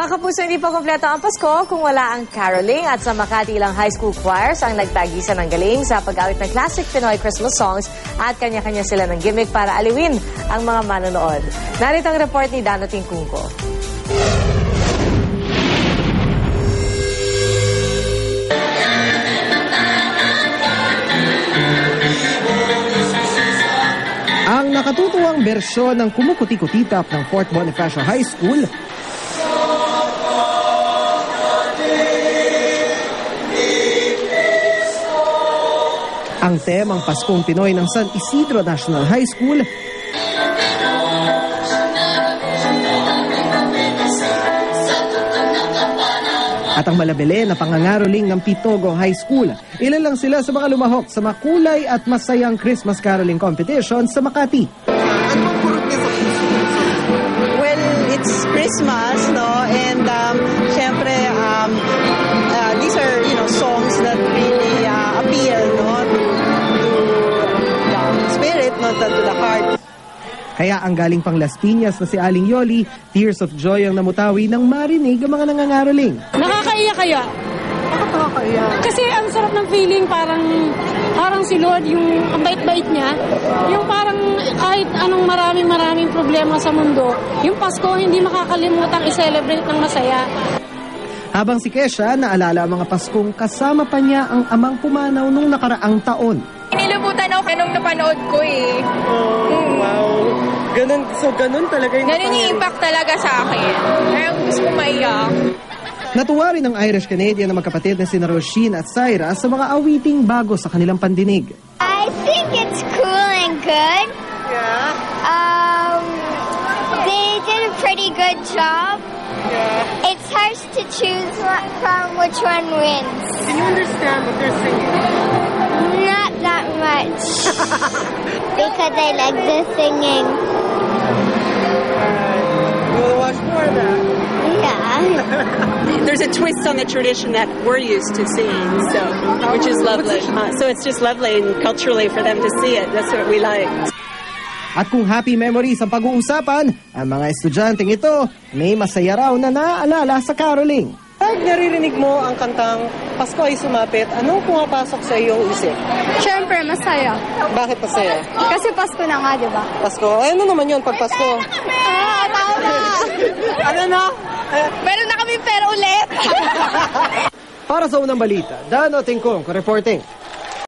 Mga kapuso, hindi pa kompleto ang Pasko kung wala ang caroling at sa Makati ilang high school choirs ang nagtagisan ng galing sa pag-awit ng classic Pinoy Christmas songs at kanya-kanya sila ng gimmick para aliwin ang mga manonood. Narito ang report ni Dano Tingkungko. Ang nakatutuwang bersyon ng Kumukuti-Kutitap ng Fort Bonifacio High School ang temang Paskong Pinoy ng San Isidro National High School at ang malabele na pangangaroling ng Pitogo High School. Ilan lang sila sa mga lumahok sa makulay at masayang Christmas caroling competition sa Makati. Well, it's Christmas, no? And syempre, these are, songs that really appeal, no? To the spirit, not to the heart. Kaya ang galing pang Las Piñas na si Aling Yoli, tears of joy ang namutawi nang marinig ang mga nangangaroling. Nakakaiyak kaya? Bakit nakakaiyak? Kasi ang sarap ng feeling, parang si Lord, yung ang bait-bait niya, yung parang kahit anong maraming problema sa mundo, yung Pasko hindi makakalimutang i-celebrate ng masaya. Habang si Kesha, naalala ang mga Paskong kasama pa niya ang amang pumanaw nung nakaraang taon. Inilubutan ako nung napanood ko eh. Oh, wow. Ganun talaga yung Ganun yung impact talaga sa akin. Kaya gusto ko maiyak. Natuwa rin ang Irish-Canadian na magkapatid na sina Roisin at Syra sa mga awiting bago sa kanilang pandinig. I think it's cool and good. Yeah? They did a pretty good job. Yeah. It's hard to choose from which one wins. Can you understand what they're singing? Not that much. Because I like the singing. You will watch more of that. Yeah. There's a twist on the tradition that we're used to seeing, so which is lovely. So it's just lovely and culturally for them to see it. That's what we like. At kung happy memories ang pag-uusapan, ang mga estudyanteng ito may masaya raw na naaalala sa caroling. Pag naririnig mo ang kantang Pasko ay Sumapit, anong pumapasok sa iyong isip? Siyempre, masaya. Bakit masaya? Kasi Pasko na nga, di ba? Pasko? Ay, ano naman yun pag Pasko? Tama! Ano na? Meron na kami pero ulit. Para sa unang balita, Dano Tingkungko reporting.